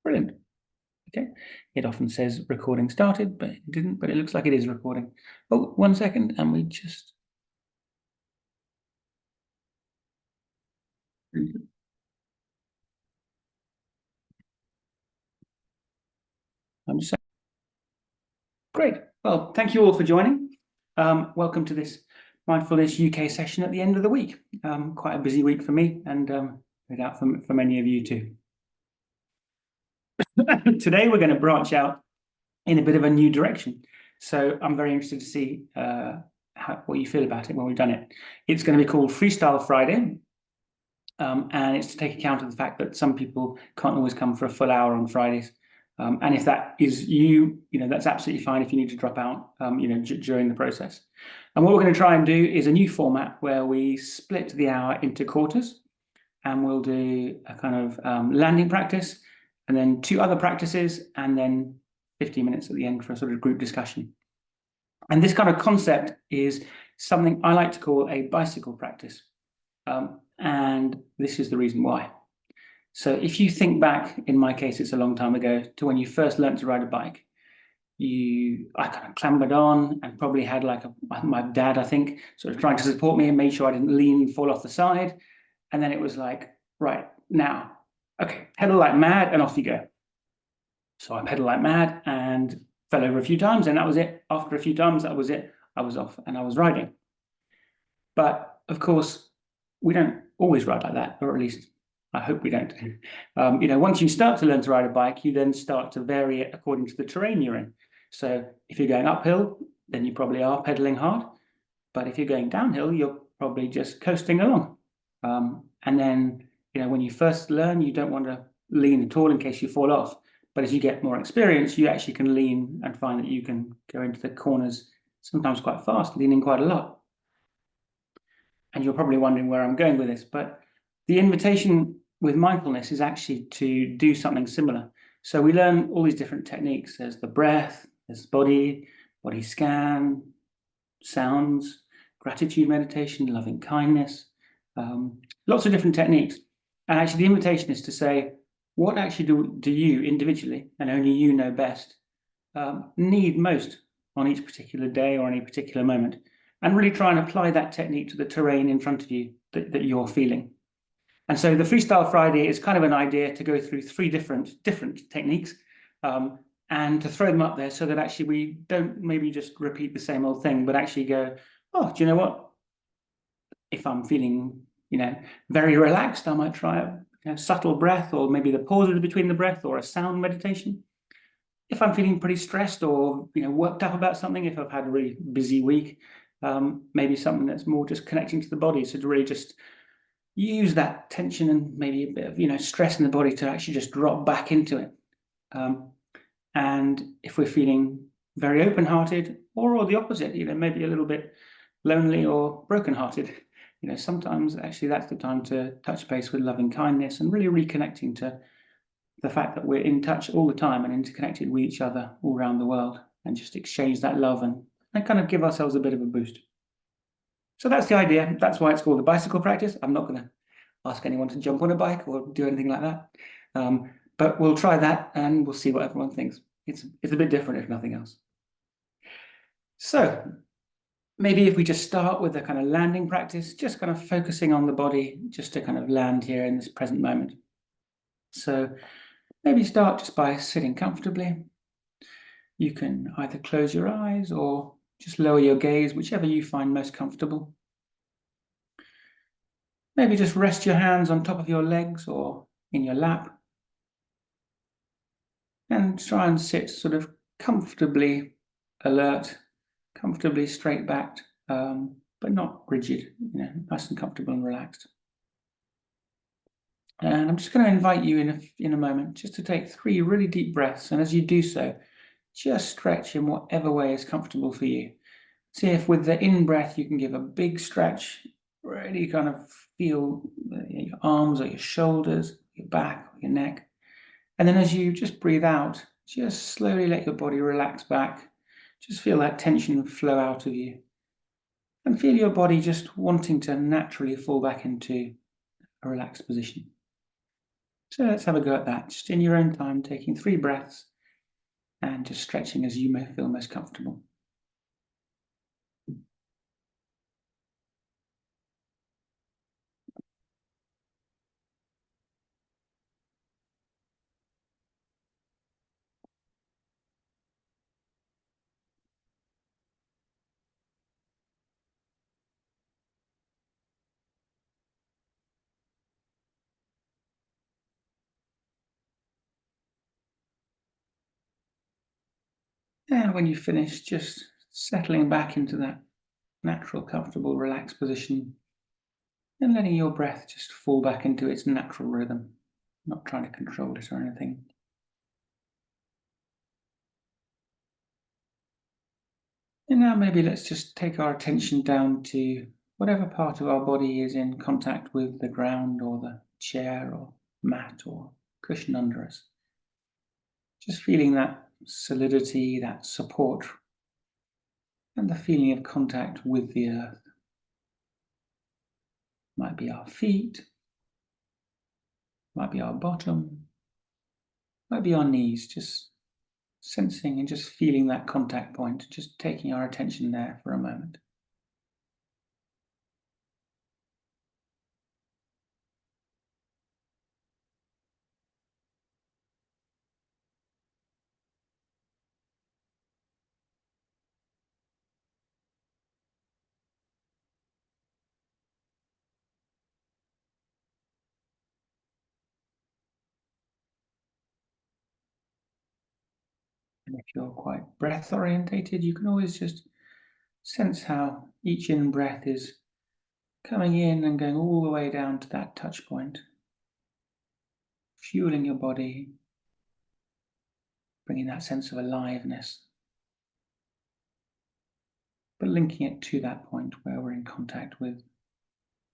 Brilliant. Okay. It often says recording started, but it didn't, but it looks like it is recording. Oh, 1 second, and we just... I'm just... Great. Well, thank you all for joining. Welcome to this Mindfulness UK session at the end of the week. Quite a busy week for me, and no doubt for many of you too. Today we're going to branch out in a bit of a new direction. So I'm very interested to see what you feel about it when we've done it. It's going to be called Freestyle Friday. And it's to take account of the fact that some people can't always come for a full hour on Fridays. And if that is you, that's absolutely fine if you need to drop out, during the process. And what we're going to try and do is a new format where we split the hour into quarters, and we'll do a kind of landing practice, and then 2 other practices, and then 15 minutes at the end for a sort of group discussion. And this kind of concept is something I like to call a bicycle practice. And this is the reason why. So if you think back, in my case, it's a long time ago, to when you first learned to ride a bike, I kind of clambered on and probably had my dad, I think, sort of trying to support me and made sure I didn't lean and fall off the side. And then it was like, right, now, okay, pedal like mad and off you go. So I pedaled like mad and fell over a few times, and that was it. After a few times, that was it. I was off and I was riding. But of course, we don't always ride like that, or at least I hope we don't. Once you start to learn to ride a bike, you then start to vary it according to the terrain you're in. So if you're going uphill, then you probably are pedaling hard. But if you're going downhill, you're probably just coasting along. And then, when you first learn, you don't want to lean at all in case you fall off. But as you get more experience, you actually can lean and find that you can go into the corners sometimes quite fast, leaning quite a lot. And you're probably wondering where I'm going with this, but the invitation with mindfulness is actually to do something similar. So we learn all these different techniques. There's the breath, there's body scan, sounds, gratitude meditation, loving kindness, lots of different techniques. And actually the invitation is to say, what actually do you individually, and only you know best, need most on each particular day or any particular moment? And really try and apply that technique to the terrain in front of you that you're feeling. And so the Freestyle Friday is kind of an idea to go through 3 different techniques and to throw them up there so that actually we don't maybe just repeat the same old thing, but actually go, oh, do you know what? If I'm feeling, very relaxed, I might try a subtle breath, or maybe the pauses between the breath, or a sound meditation. If I'm feeling pretty stressed or worked up about something, if I've had a really busy week, maybe something that's more just connecting to the body. So to really just use that tension and maybe a bit of stress in the body to actually just drop back into it. And if we're feeling very open-hearted, or the opposite, maybe a little bit lonely or broken-hearted, sometimes actually that's the time to touch base with loving kindness and really reconnecting to the fact that we're in touch all the time and interconnected with each other all around the world, and just exchange that love and kind of give ourselves a bit of a boost. So that's the idea. That's why it's called the bicycle practice. I'm not going to ask anyone to jump on a bike or do anything like that. But we'll try that and we'll see what everyone thinks. It's a bit different if nothing else. So maybe if we just start with a kind of landing practice, just kind of focusing on the body, just to kind of land here in this present moment. So maybe start just by sitting comfortably. You can either close your eyes or just lower your gaze, whichever you find most comfortable. Maybe just rest your hands on top of your legs or in your lap. And try and sit sort of comfortably alert, comfortably straight backed, but not rigid, nice and comfortable and relaxed. And I'm just going to invite you in a moment just to take 3 really deep breaths. And as you do so, just stretch in whatever way is comfortable for you. See if with the in-breath you can give a big stretch, really kind of feel your arms or your shoulders, your back, or your neck. And then as you just breathe out, just slowly let your body relax back. Just feel that tension flow out of you. And feel your body just wanting to naturally fall back into a relaxed position. So let's have a go at that, just in your own time, taking 3 breaths and just stretching as you may feel most comfortable. And when you finish, just settling back into that natural, comfortable, relaxed position and letting your breath just fall back into its natural rhythm, not trying to control it or anything. And now maybe let's just take our attention down to whatever part of our body is in contact with the ground or the chair or mat or cushion under us. Just feeling that solidity, that support, and the feeling of contact with the earth. Might be our feet, might be our bottom, might be our knees, just sensing and just feeling that contact point, just taking our attention there for a moment. And if you're quite breath orientated, you can always just sense how each in breath is coming in and going all the way down to that touch point, fueling your body, bringing that sense of aliveness, but linking it to that point where we're in contact with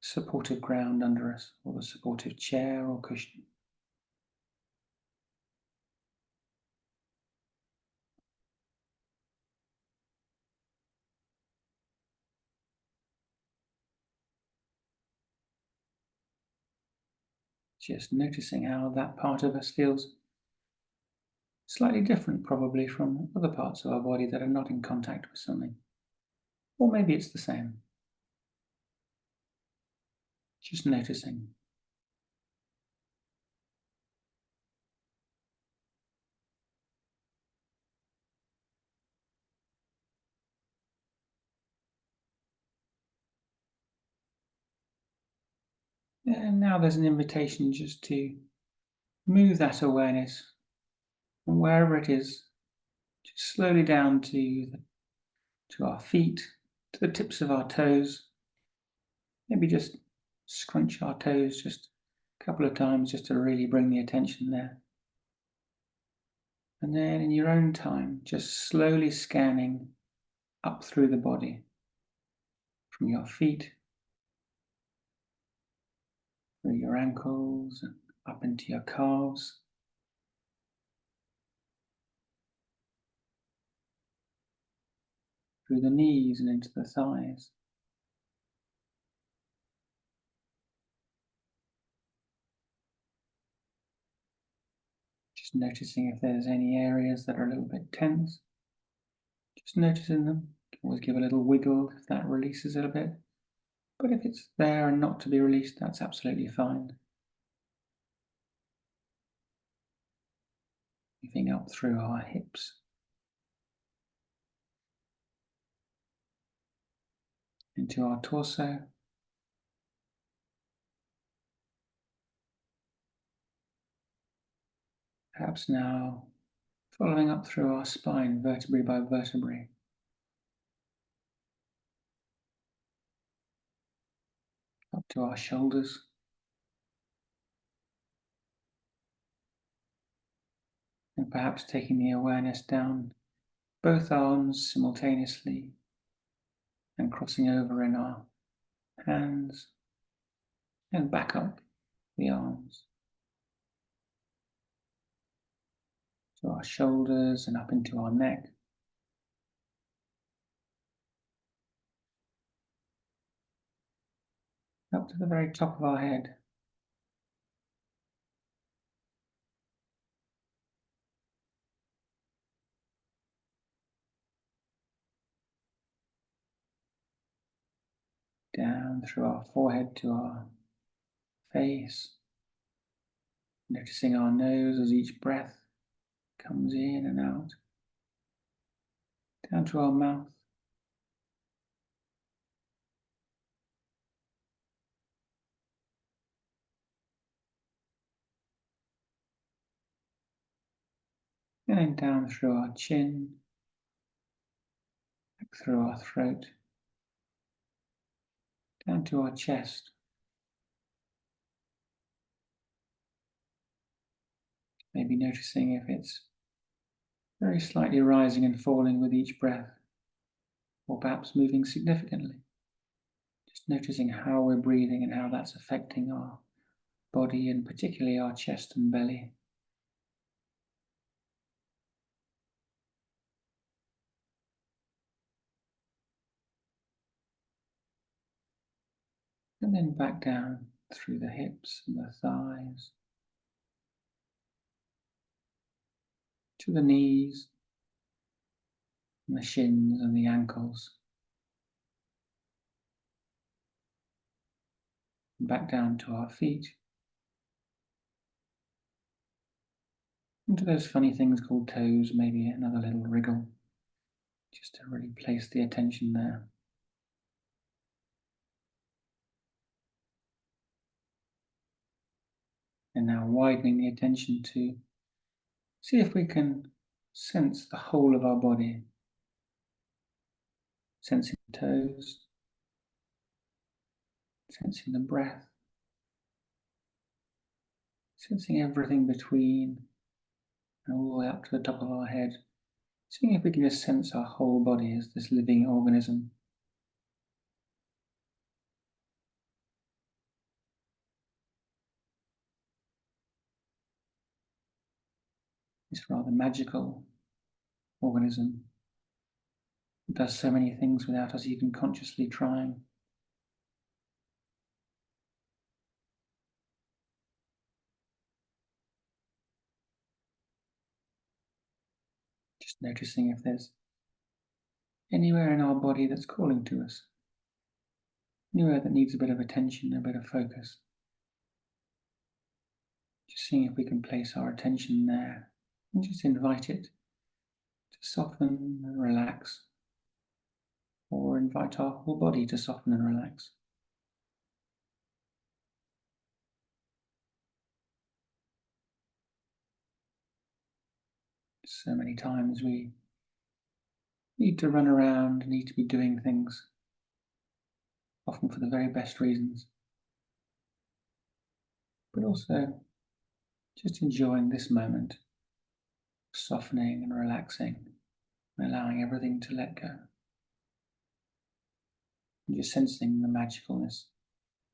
supportive ground under us or the supportive chair or cushion. Just noticing how that part of us feels slightly different probably from other parts of our body that are not in contact with something. Or maybe it's the same. Just noticing. And now there's an invitation just to move that awareness from wherever it is, just slowly down to our feet, to the tips of our toes. Maybe just scrunch our toes just a couple of times just to really bring the attention there. And then in your own time, just slowly scanning up through the body, from your feet, through your ankles, and up into your calves, through the knees and into the thighs. Just noticing if there's any areas that are a little bit tense. Just noticing them. You can always give a little wiggle if that releases it a bit. But if it's there and not to be released, that's absolutely fine. Moving up through our hips, into our torso. Perhaps now following up through our spine, vertebrae by vertebrae. Up to our shoulders. And perhaps taking the awareness down both arms simultaneously and crossing over in our hands and back up the arms to our shoulders and up into our neck. Up to the very top of our head. through our forehead to our face, noticing our nose as each breath comes in and out, down to our mouth. And then down through our chin, back through our throat, down to our chest. Maybe noticing if it's very slightly rising and falling with each breath, or perhaps moving significantly. Just noticing how we're breathing and how that's affecting our body, and particularly our chest and belly. And then back down through the hips and the thighs, to the knees, and the shins and the ankles. And back down to our feet. Into those funny things called toes, maybe another little wriggle, just to really place the attention there. And now widening the attention to see if we can sense the whole of our body, sensing the toes, sensing the breath, sensing everything between and all the way up to the top of our head, seeing if we can just sense our whole body as this living organism. This rather magical organism that does so many things without us even consciously trying. Just noticing if there's anywhere in our body that's calling to us, anywhere that needs a bit of attention, a bit of focus. Just seeing if we can place our attention there and just invite it to soften and relax, or invite our whole body to soften and relax. So many times we need to run around, need to be doing things, often for the very best reasons, but also just enjoying this moment, softening and relaxing, and allowing everything to let go. And just sensing the magicalness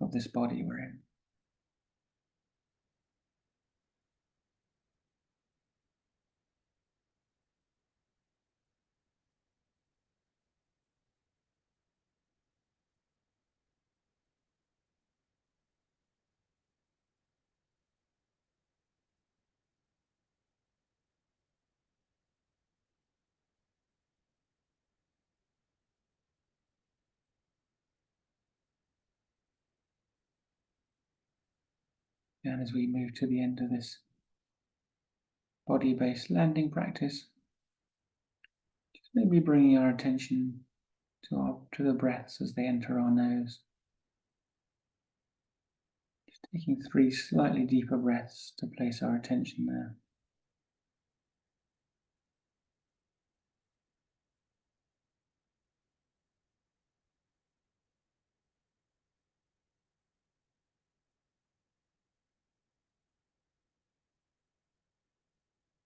of this body we're in. And as we move to the end of this body-based landing practice, just maybe bringing our attention to the breaths as they enter our nose. Just taking 3 slightly deeper breaths to place our attention there.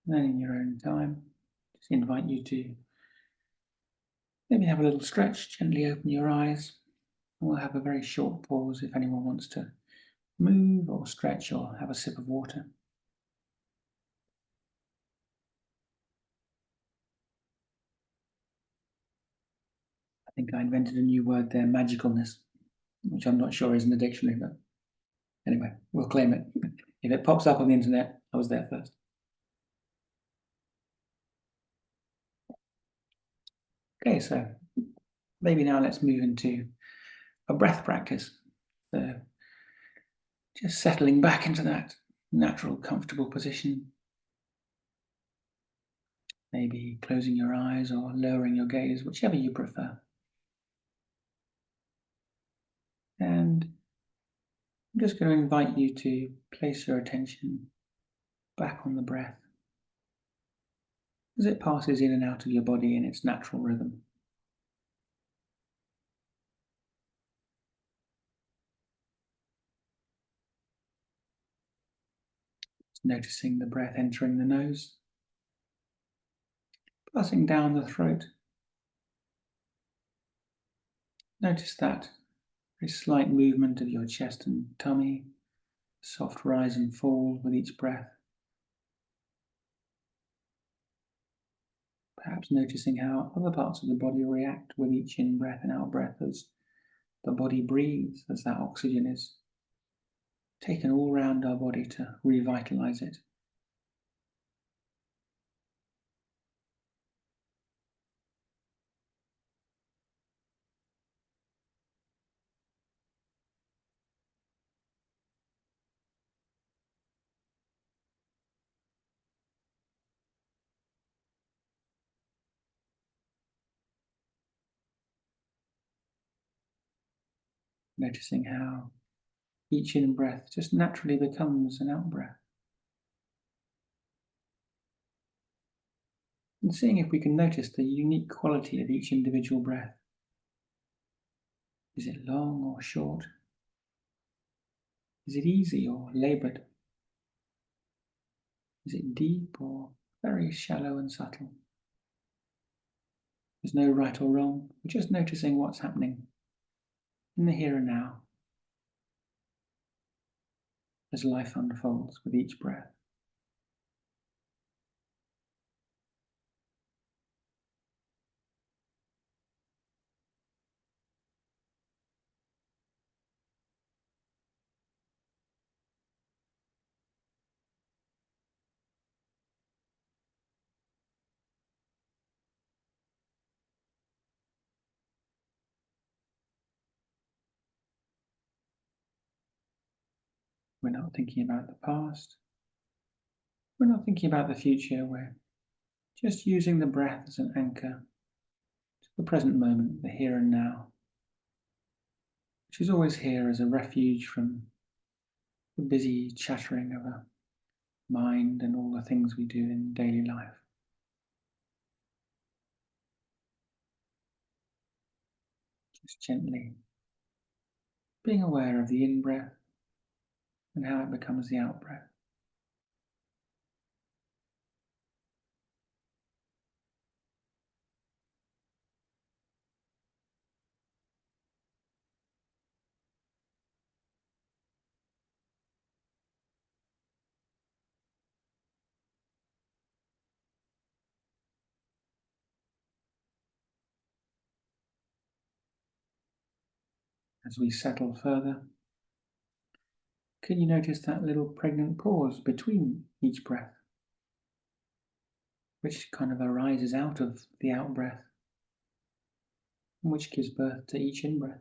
And then in your own time, just invite you to maybe have a little stretch, gently open your eyes. And we'll have a very short pause if anyone wants to move or stretch or have a sip of water. I think I invented a new word there, magicalness, which I'm not sure is in the dictionary, but anyway, we'll claim it. If it pops up on the internet, I was there first. Okay, so maybe now let's move into a breath practice. So just settling back into that natural, comfortable position. Maybe closing your eyes or lowering your gaze, whichever you prefer. And I'm just going to invite you to place your attention back on the breath as it passes in and out of your body in its natural rhythm. Noticing the breath entering the nose, passing down the throat. Notice that very slight movement of your chest and tummy, soft rise and fall with each breath. Perhaps noticing how other parts of the body react with each in-breath and out-breath as the body breathes, as that oxygen is taken all around our body to revitalize it. Noticing how each in-breath just naturally becomes an out-breath. And seeing if we can notice the unique quality of each individual breath. Is it long or short? Is it easy or labored? Is it deep or very shallow and subtle? There's no right or wrong. We're just noticing what's happening in the here and now as life unfolds with each breath. We're not thinking about the past. We're not thinking about the future. We're just using the breath as an anchor to the present moment, the here and now, which is always here as a refuge from the busy chattering of a mind and all the things we do in daily life. Just gently being aware of the in-breath and how it becomes the out-breath. As we settle further, can you notice that little pregnant pause between each breath, which kind of arises out of the out-breath, and which gives birth to each in-breath?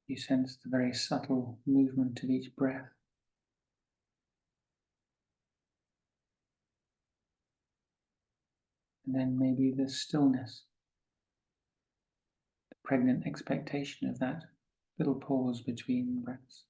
You sense the very subtle movement of each breath, and then maybe the stillness, the pregnant expectation of that little pause between breaths.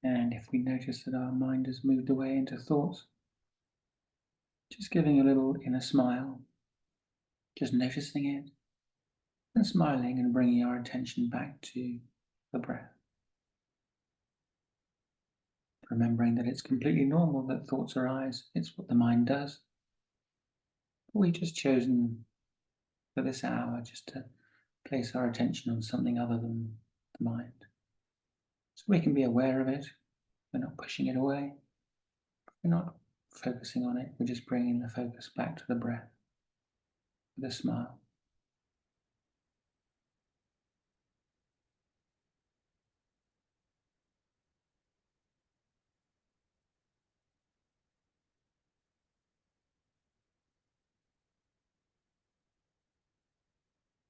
And if we notice that our mind has moved away into thoughts, just giving a little inner smile, just noticing it and smiling and bringing our attention back to the breath. Remembering that it's completely normal that thoughts arise, it's what the mind does. We've just chosen for this hour just to place our attention on something other than the mind. So we can be aware of it, we're not pushing it away, we're not focusing on it, we're just bringing the focus back to the breath with a smile.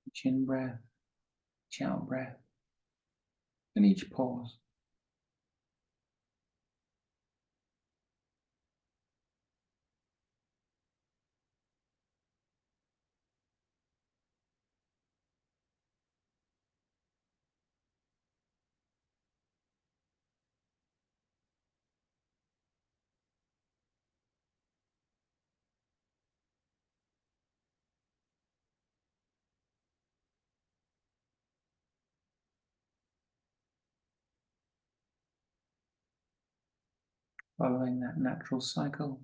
Each in breath, each out breath, and each pause. Following that natural cycle,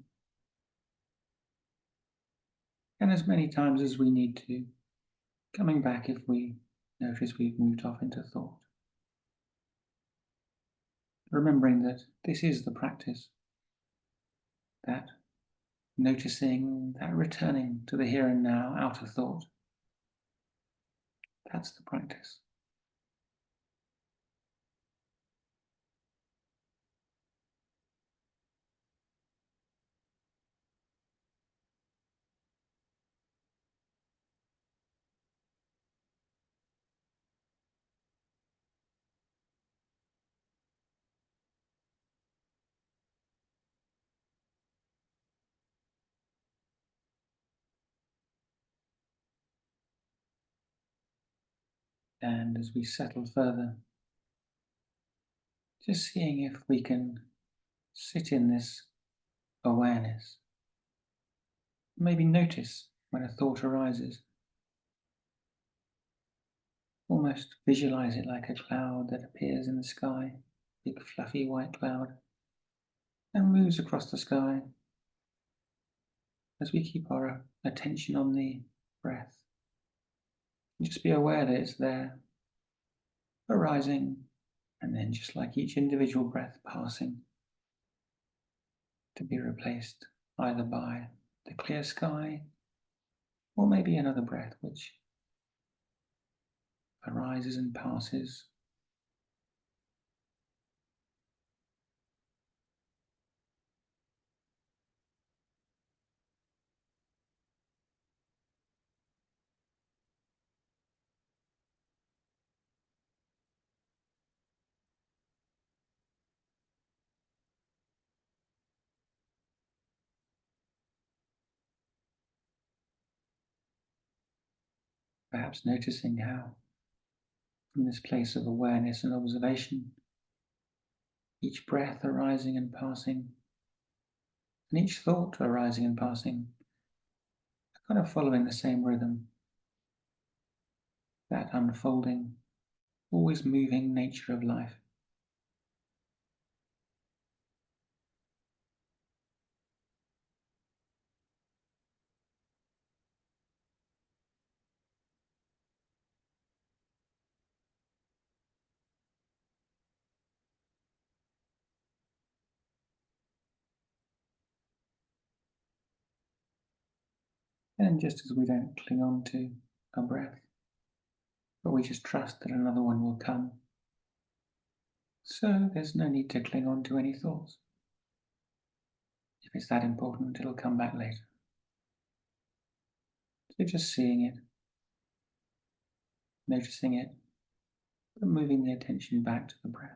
and as many times as we need to, coming back if we notice we've moved off into thought. Remembering that this is the practice, that noticing, that returning to the here and now out of thought. That's the practice. And as we settle further, just seeing if we can sit in this awareness. Maybe notice when a thought arises. Almost visualize it like a cloud that appears in the sky, big fluffy white cloud, and moves across the sky as we keep our attention on the breath. And just be aware that it's there, arising, and then just like each individual breath passing, to be replaced either by the clear sky or maybe another breath which arises and passes. Perhaps noticing how, from this place of awareness and observation, each breath arising and passing, and each thought arising and passing, are kind of following the same rhythm, that unfolding, always moving nature of life. And just as we don't cling on to a breath, but we just trust that another one will come, so there's no need to cling on to any thoughts. If it's that important, it'll come back later. So just seeing it, noticing it, but moving the attention back to the breath.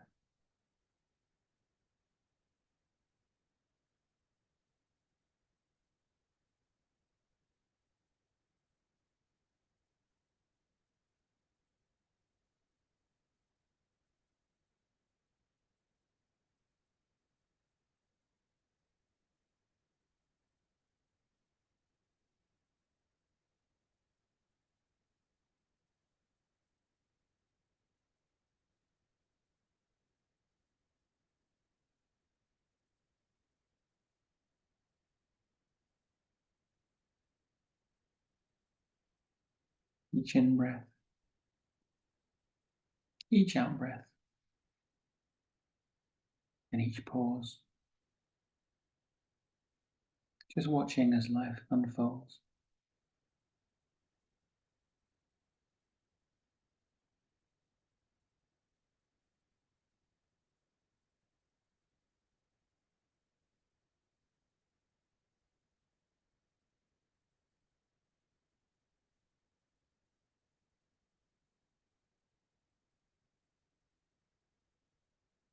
Each in breath, each out breath, and each pause. Just watching as life unfolds.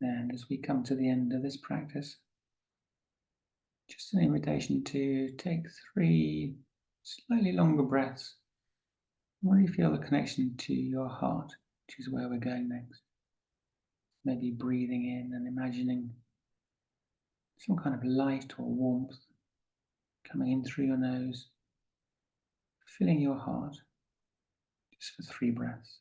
And as we come to the end of this practice, just an invitation to take 3 slightly longer breaths. Really feel the connection to your heart, which is where we're going next. Maybe breathing in and imagining some kind of light or warmth coming in through your nose, filling your heart, just for 3 breaths.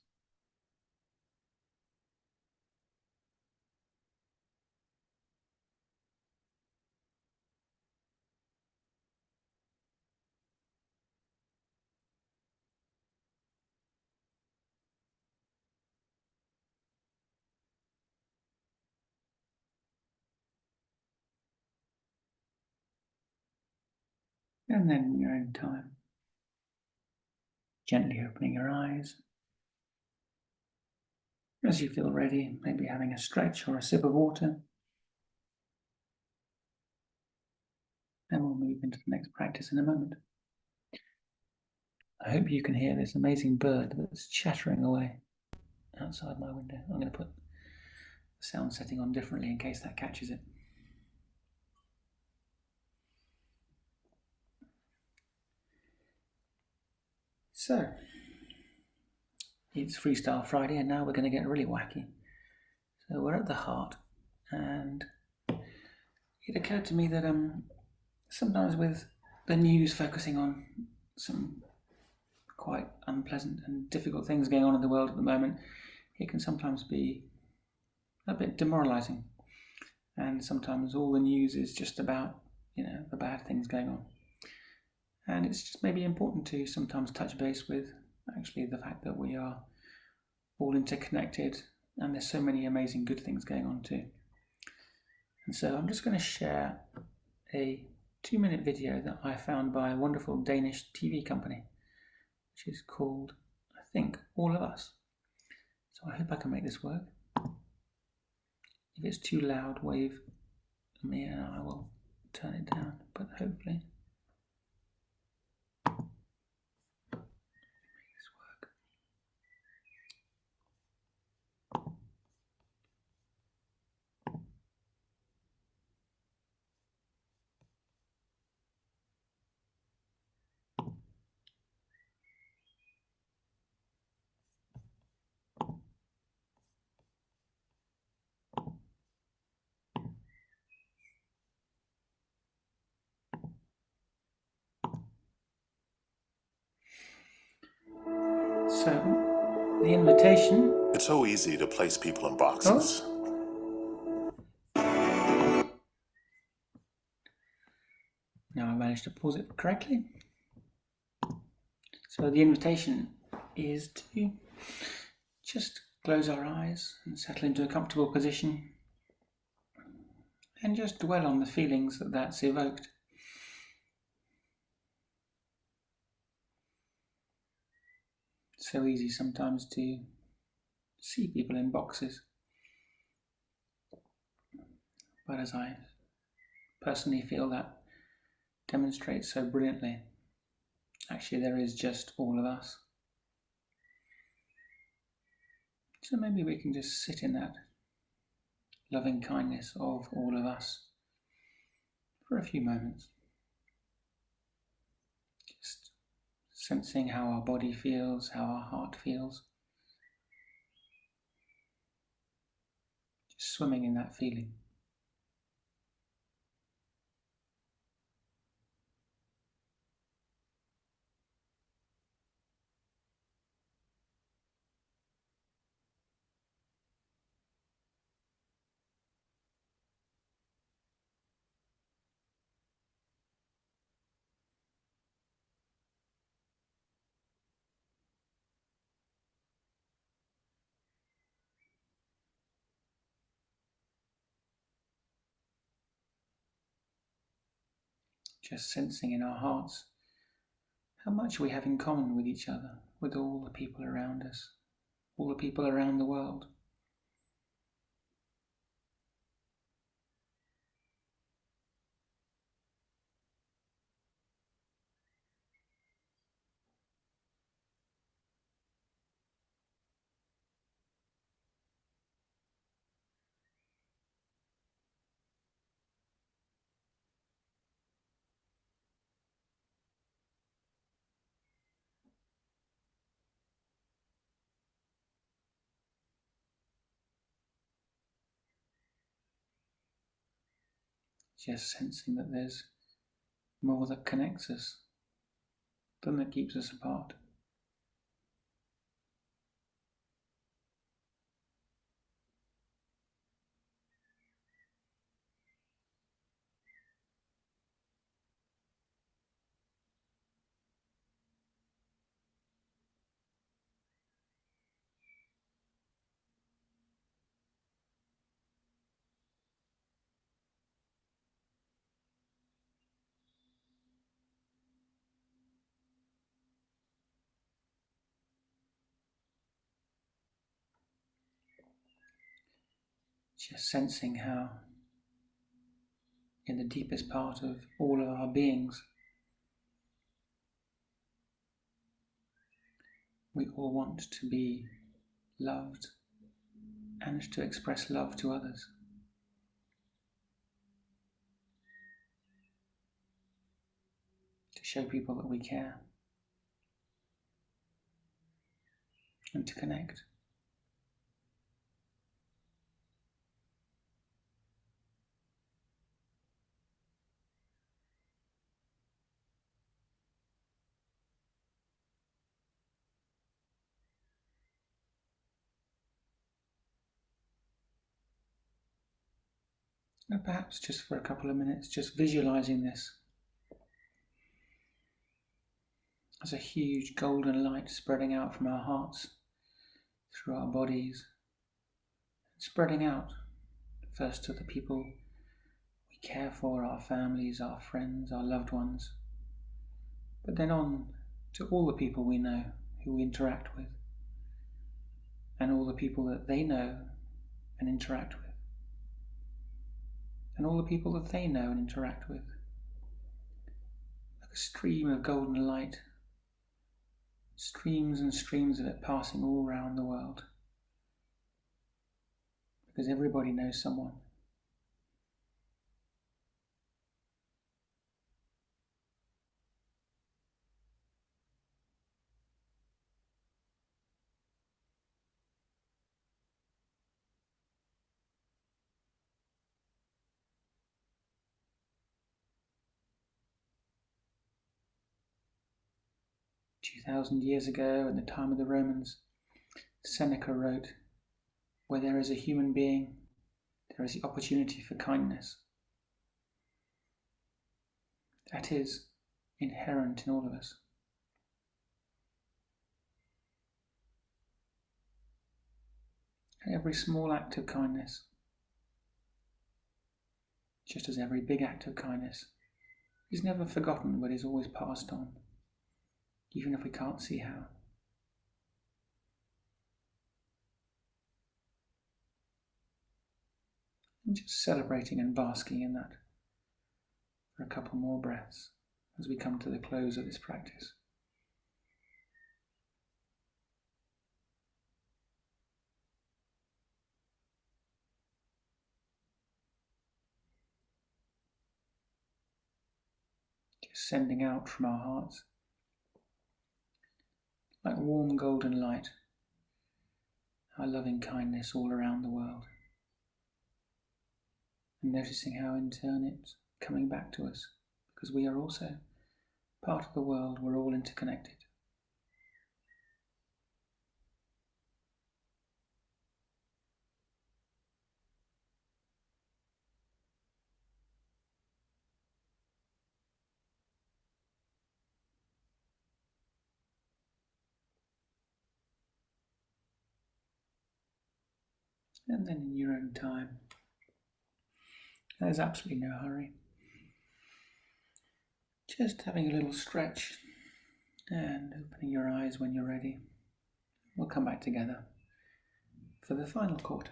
And then in your own time, gently opening your eyes. As you feel ready, maybe having a stretch or a sip of water. And we'll move into the next practice in a moment. I hope you can hear this amazing bird that's chattering away outside my window. I'm going to put the sound setting on differently in case that catches it. So, it's Freestyle Friday, and now we're going to get really wacky. So we're at the heart, and it occurred to me that sometimes with the news focusing on some quite unpleasant and difficult things going on in the world at the moment, it can sometimes be a bit demoralizing. And sometimes all the news is just about, the bad things going on. And it's just maybe important to sometimes touch base with actually the fact that we are all interconnected and there's so many amazing good things going on too. And so I'm just going to share a 2-minute video that I found by a wonderful Danish TV company, which is called, I think, All of Us. So I hope I can make this work. If it's too loud, wave at me and I will turn it down, but hopefully make this work. So, the invitation... It's so easy to place people in boxes. Now I managed to pause it correctly. So the invitation is to just close our eyes and settle into a comfortable position and just dwell on the feelings that that's evoked. So easy sometimes to see people in boxes. But as I personally feel that demonstrates so brilliantly, actually there is just all of us. So maybe we can just sit in that loving kindness of all of us for a few moments. Just sensing how our body feels, how our heart feels. Just swimming in that feeling. just sensing in our hearts how much we have in common with each other, with all the people around us, all the people around the world. Just sensing that there's more that connects us than that keeps us apart. Just sensing how, in the deepest part of all of our beings, we all want to be loved and to express love to others. To show people that we care and to connect. And perhaps just for a couple of minutes, just visualizing this as a huge golden light spreading out from our hearts through our bodies, spreading out first to the people we care for, our families, our friends, our loved ones, but then on to all the people we know, who we interact with, and all the people that they know and interact with, and all the people that they know and interact with. Like a stream of golden light, streams and streams of it passing all around the world, because everybody knows someone. "2,000 years ago, at the time of the Romans, Seneca wrote, 'Where there is a human being, there is the opportunity for kindness.' That is inherent in all of us. And every small act of kindness, just as every big act of kindness, is never forgotten but is always passed on, even if we can't see how. And just celebrating and basking in that for a couple more breaths as we come to the close of this practice. Just sending out from our hearts, like warm golden light, our loving kindness all around the world. And noticing how in turn it's coming back to us, because we are also part of the world, we're all interconnected. And then in your own time, there's absolutely no hurry. Just having a little stretch and opening your eyes when you're ready. We'll come back together for the final quarter.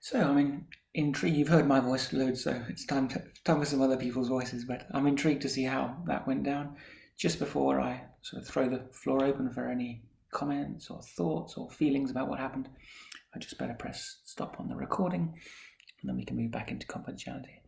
So I'm intrigued. You've heard my voice loads, so it's time for some other people's voices. But I'm intrigued to see how that went down. Just before I sort of throw the floor open for any comments or thoughts or feelings about what happened, I just better press stop on the recording, and then we can move back into confidentiality.